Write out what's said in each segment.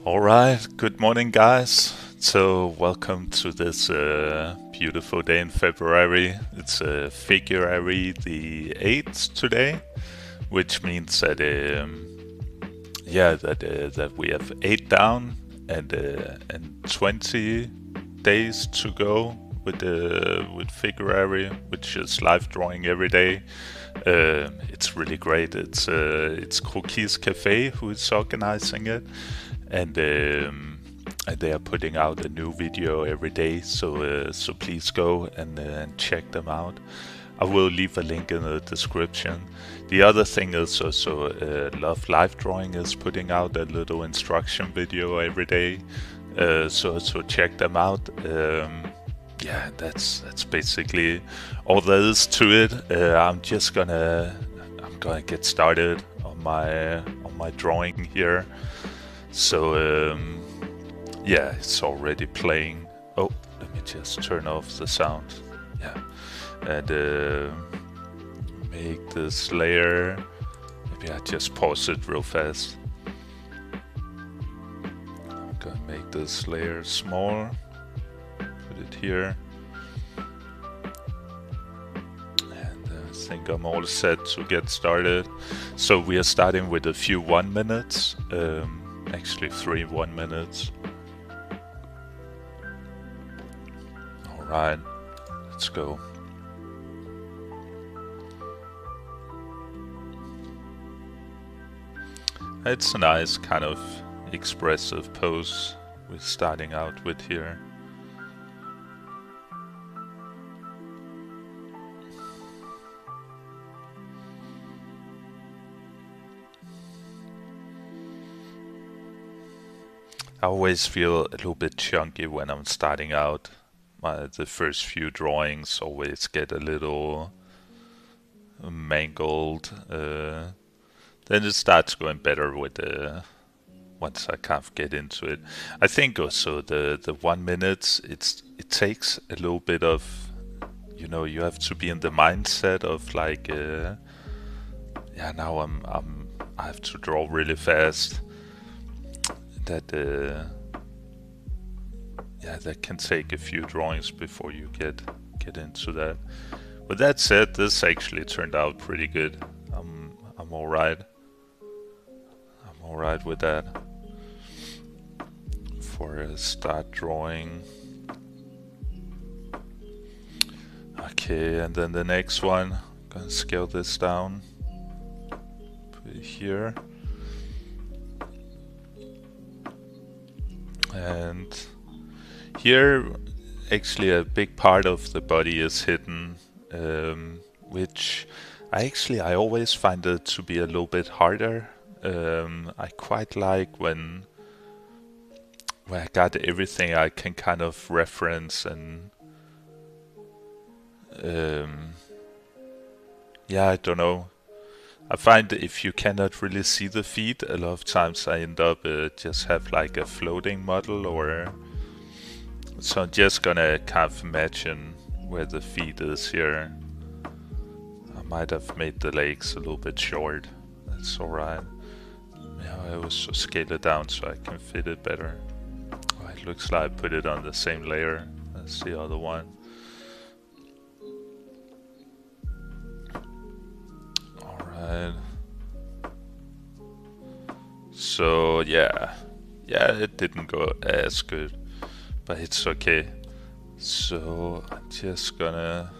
Alright, good morning, guys. So, welcome to this beautiful day in February. It's Figuary the 8th today, which means that, that we have 8 down and 20 days to go with Figuary, which is live drawing every day. It's really great. It's Croquis Cafe who is organizing it, and they are putting out a new video every day. So please go and check them out. I will leave a link in the description. The other thing is also Love Life Drawing is putting out a little instruction video every day. So check them out. Yeah, that's basically all there is to it. I'm gonna get started on my drawing here. So yeah, it's already playing. Oh, let me just turn off the sound. Yeah, and make this layer. Maybe I just pause it real fast. I'm gonna make this layer small. Put it here. And I think I'm all set to get started. So we are starting with a few 1 minutes. Actually 3 1 minutes. Alright, let's go. It's a nice kind of expressive pose we're starting out with here. I always feel a little bit chunky when I'm starting out. The first few drawings always get a little mangled. Then it starts going better with once I kind of get into it. I think also the 1 minute it takes a little bit of, you have to be in the mindset of like yeah, now I have to draw really fast. That yeah, that can take a few drawings before you get into that. With that said, this actually turned out pretty good. I'm alright. I'm alright with that for a start drawing. Okay, and then the next one, I'm gonna scale this down. Put it here. And here actually a big part of the body is hidden, which I always find it to be a little bit harder. I quite like when I got everything I can kind of reference, and yeah, I don't know. I find that if you cannot really see the feet, a lot of times I end up just have like a floating model, or so I'm just gonna kind of imagine where the feet is here. I might have made the legs a little bit short. That's alright. Yeah, I also scale it down so I can fit it better. Oh, it looks like I put it on the same layer as the other one. Alright. So yeah, it didn't go as good, but it's okay. So I'm just gonna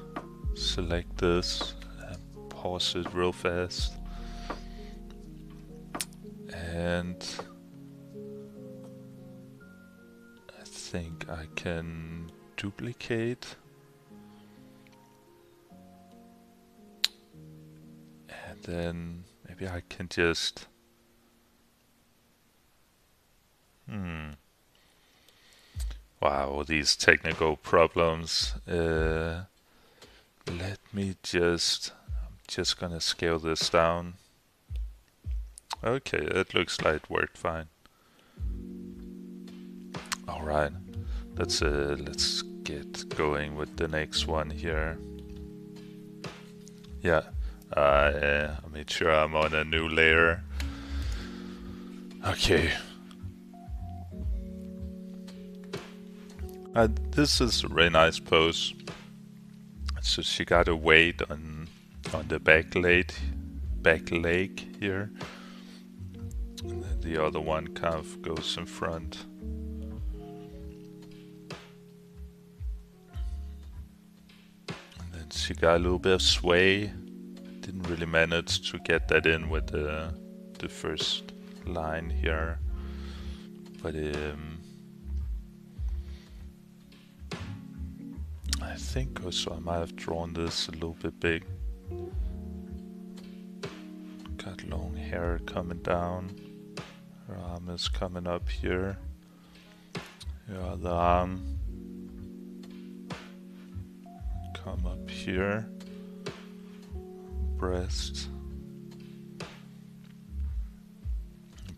select this and pause it real fast, and I think I can duplicate, and then maybe I can just wow, these technical problems. I'm just gonna scale this down. Okay, it looks like it worked fine. Alright, let's get going with the next one here. Yeah, I made sure I'm on a new layer. Okay. This is a really nice pose. So she got a weight on the back leg here, and then the other one kind of goes in front. And then she got a little bit of sway. Didn't really manage to get that in with the first line here, but I think also I might have drawn this a little bit big. Got long hair coming down. Her arm is coming up here. Her other arm come up here. Breast.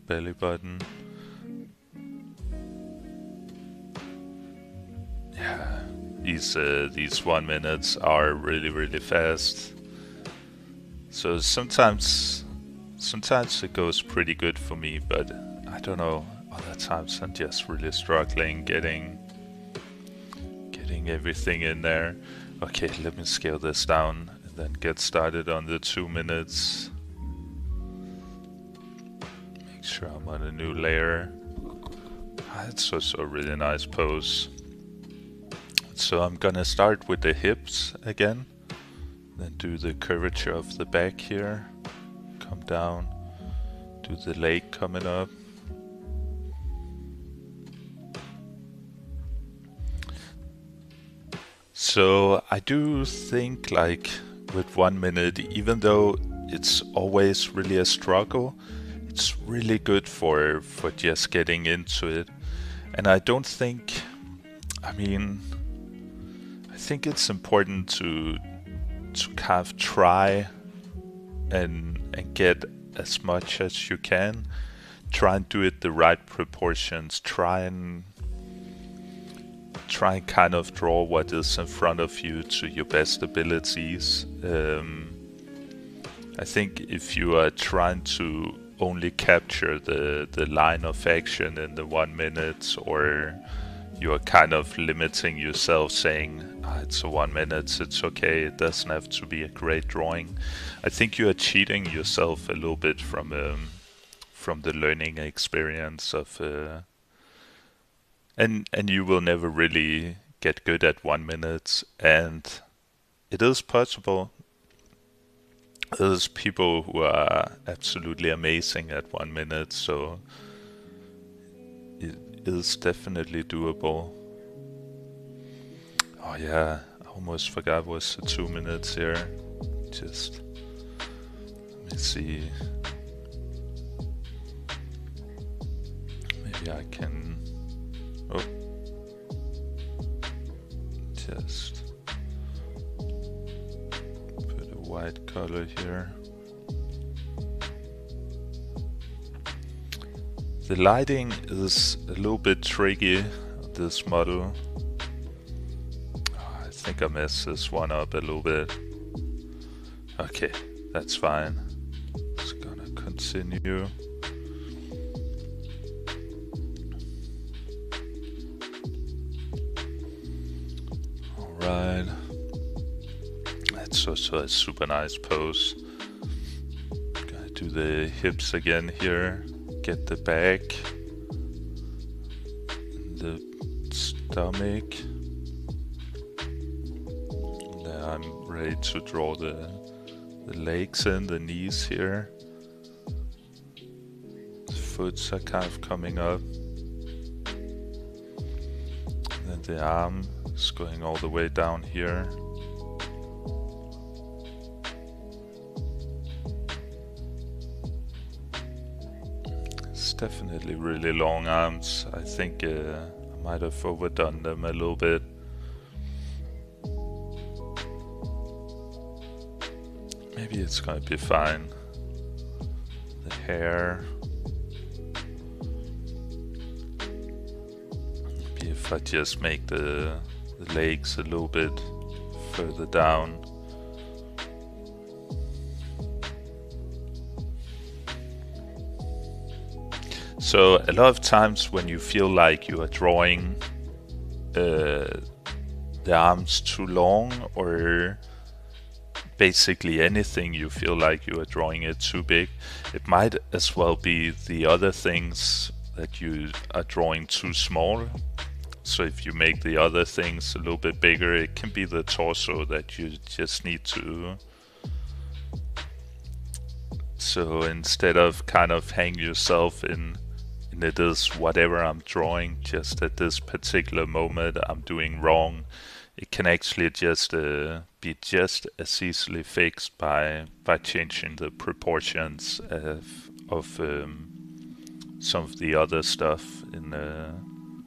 Belly button. Yeah. These 1 minutes are really fast. So sometimes it goes pretty good for me, but I don't know, other times I'm just really struggling getting everything in there. Okay, let me scale this down and then get started on the 2 minutes. Make sure I'm on a new layer. It's also a really nice pose. So I'm gonna start with the hips again, then do the curvature of the back here, come down, do the leg coming up. So I do think, like, with 1 minute, even though it's always really a struggle, it's really good for just getting into it. And I don't think, I think it's important to kind of try and get as much as you can. Try and do it the right proportions. Try and kind of draw what is in front of you to your best abilities. I think if you are trying to only capture the line of action in the 1 minute, or you are kind of limiting yourself, saying it's a 1 minute, it's okay, it doesn't have to be a great drawing. I think you are cheating yourself a little bit from the learning experience of and you will never really get good at 1 minute. And it is possible. There's people who are absolutely amazing at 1 minute, so it is definitely doable. Oh yeah, I almost forgot what's the 2 minutes here. Just let me see. Maybe I can. Oh, just put a white color here. The lighting is a little bit tricky, this model. I think I messed this one up a little bit. Okay, that's fine. Just gonna continue. Alright. That's also a super nice pose. Gonna do the hips again here. Get the back, the stomach. Now I'm ready to draw the legs in, the knees here. The foots are kind of coming up. And then the arm is going all the way down here. Definitely really long arms. I think I might have overdone them a little bit. Maybe it's gonna be fine. The hair. Maybe if I just make the legs a little bit further down. So a lot of times when you feel like you are drawing the arms too long, or basically anything you feel like you are drawing it too big. It might as well be the other things that you are drawing too small. So if you make the other things a little bit bigger, it can be the torso that you just need to. So instead of kind of hang yourself in it is whatever I'm drawing, just at this particular moment I'm doing wrong, it can actually just be just as easily fixed by changing the proportions of some of the other stuff in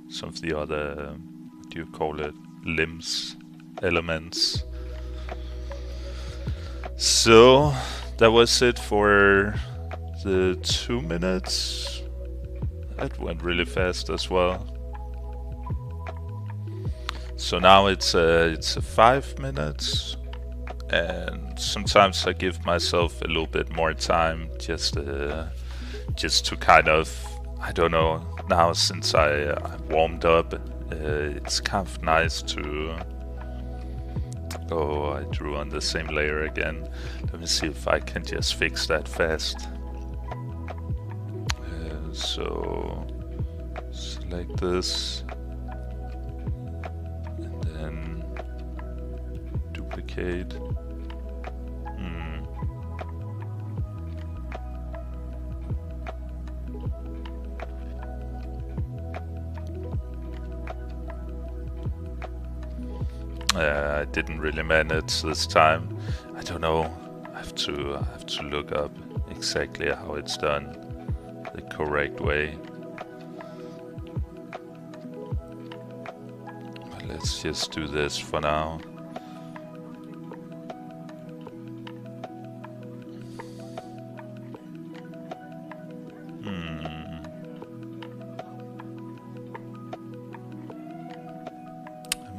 some of the other, what do you call it, limbs, elements. So that was it for the 2 minutes. That went really fast as well. So now it's a 5 minutes, and sometimes I give myself a little bit more time just to kind of, I don't know, now since I warmed up, it's kind of nice to. Oh, I drew on the same layer again. Let me see if I can just fix that fast. So select this and then duplicate. I didn't really manage this time. I don't know. I have to look up exactly how it's done the correct way. But let's just do this for now.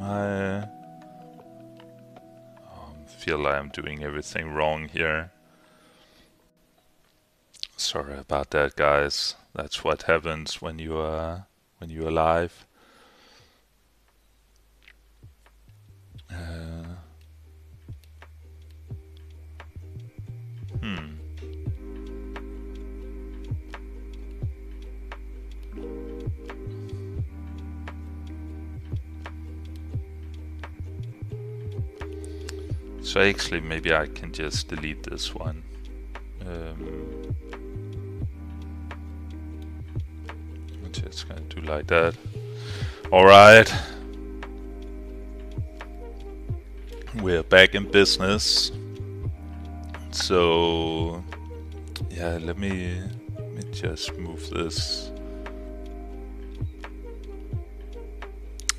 I feel like I'm doing everything wrong here. Sorry about that, guys. That's what happens when you're live. So actually, maybe I can just delete this one. I'm just gonna do like that. Alright. We're back in business. So yeah, let me just move this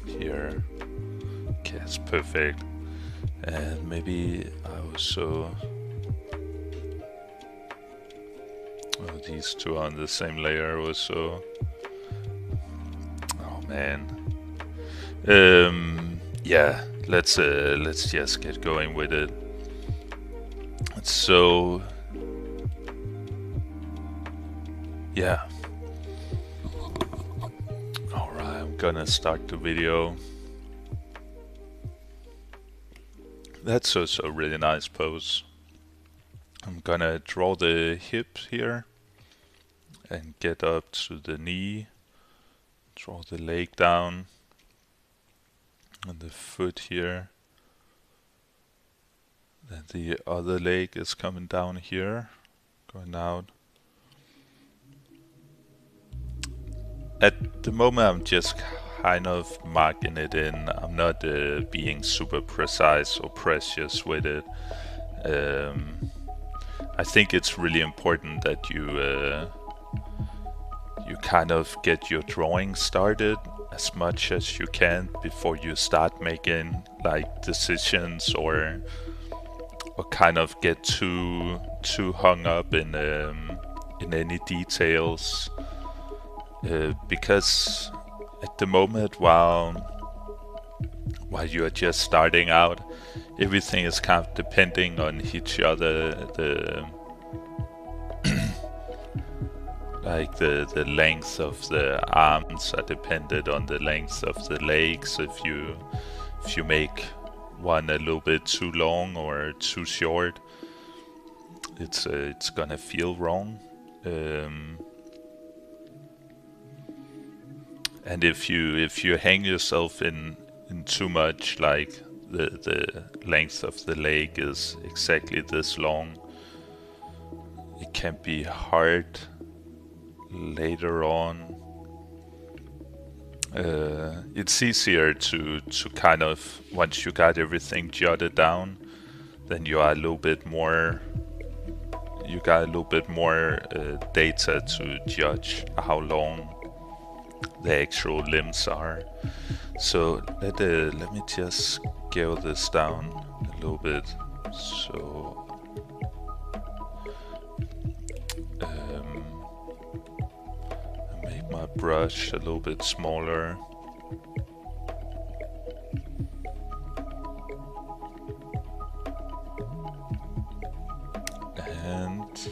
here. Okay, it's perfect. And maybe I also, these two are on the same layer also. Oh man. Yeah, let's just get going with it. So yeah. Alright, I'm gonna start the video. That's also a really nice pose. I'm gonna draw the hip here and get up to the knee, draw the leg down and the foot here. Then the other leg is coming down here, going out. At the moment I'm just kind of marking it in. I'm not being super precise or precious with it. I think it's really important that you kind of get your drawing started as much as you can before you start making like decisions or kind of get too hung up in any details, because at the moment, while you are just starting out, everything is kind of depending on each other. Like the length of the arms are dependent on the length of the legs. If you make one a little bit too long or too short, it's gonna feel wrong. And if you hang yourself in too much, like the length of the leg is exactly this long, it can be hard later on. It's easier to kind of, once you got everything jotted down, then you got a little bit more data to judge how long the actual limbs are. So let me just scale this down a little bit. So make my brush a little bit smaller. And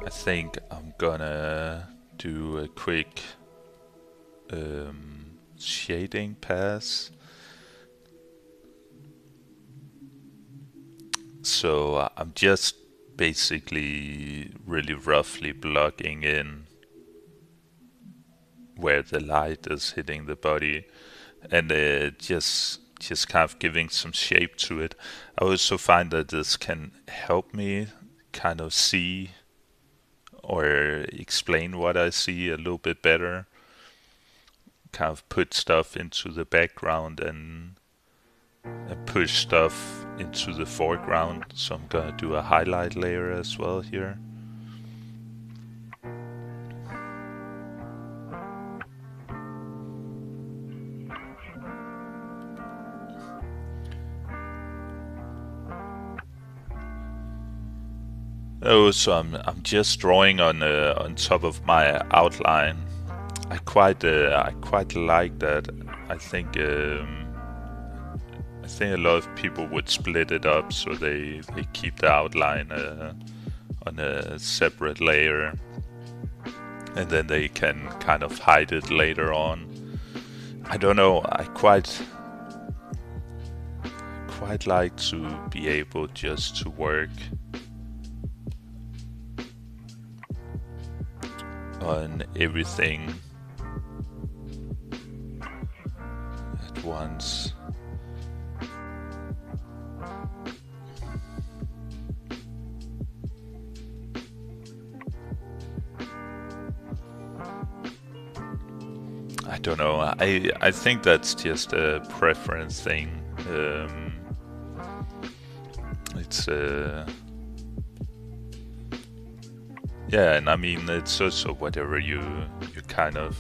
I think I'm gonna do a quick shading pass. So I'm just basically really roughly blocking in where the light is hitting the body, and just kind of giving some shape to it. I also find that this can help me kind of see or explain what I see a little bit better. Kind of put stuff into the background and push stuff into the foreground. So I'm gonna do a highlight layer as well here. Oh, so I'm just drawing on top of my outline. I quite like that. I think a lot of people would split it up so they keep the outline on a separate layer, and then they can kind of hide it later on. I don't know. I quite like to be able just to work on everything at once. I don't know. I think that's just a preference thing. It's yeah, and I mean, it's also whatever you kind of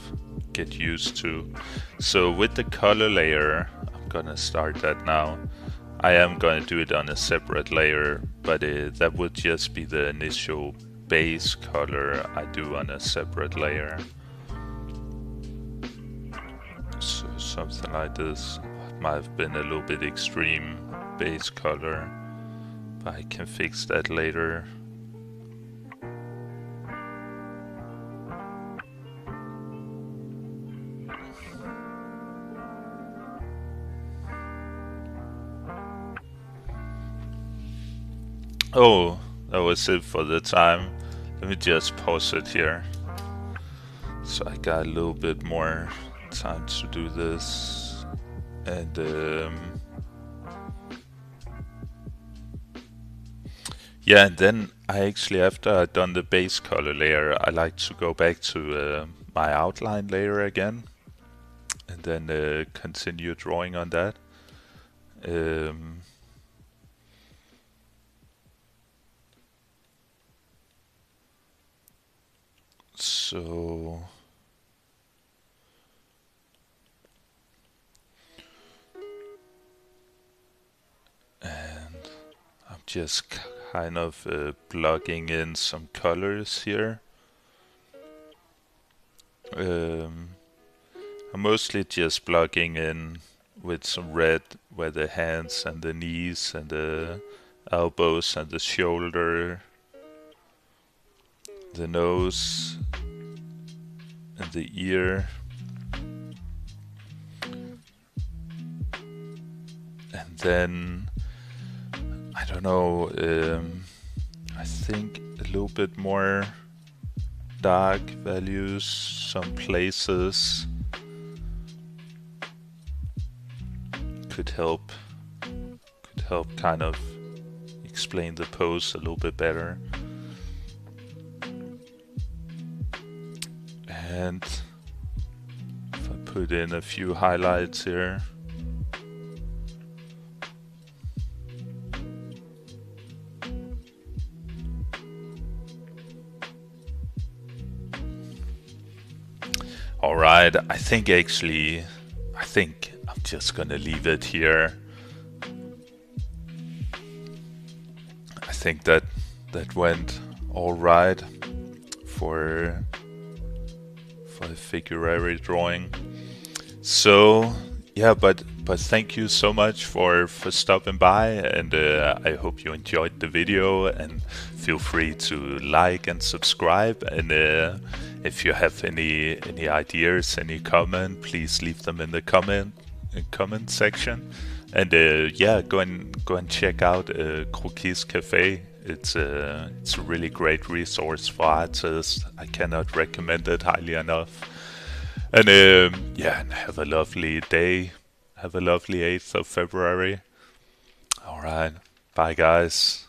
get used to. So with the color layer, I'm gonna start that now. I am gonna do it on a separate layer, but that would just be the initial base color I do on a separate layer. So something like this. Might have been a little bit extreme base color, but I can fix that later. Oh, that was it for the time. Let me just pause it here. So I got a little bit more time to do this. And yeah, and then I actually, after I've done the base color layer, I like to go back to my outline layer again, and then continue drawing on that. So and I'm just kind of plugging in some colors here. I'm mostly just plugging in with some red where the hands and the knees and the elbows and the shoulder, the nose, the ear. And then, I don't know, I think a little bit more dark values, some places could help kind of explain the pose a little bit better. And if I put in a few highlights here, alright, I think I'm just gonna leave it here. I think that went alright for a Figuary drawing. So yeah, but thank you so much for stopping by, and I hope you enjoyed the video, and feel free to like and subscribe, and if you have any ideas, any comment, please leave them in the comment section. And yeah, go and check out Croquis Cafe. It's a really great resource for artists. I cannot recommend it highly enough. And yeah, and have a lovely day. Have a lovely 8th of February. Alright, bye guys.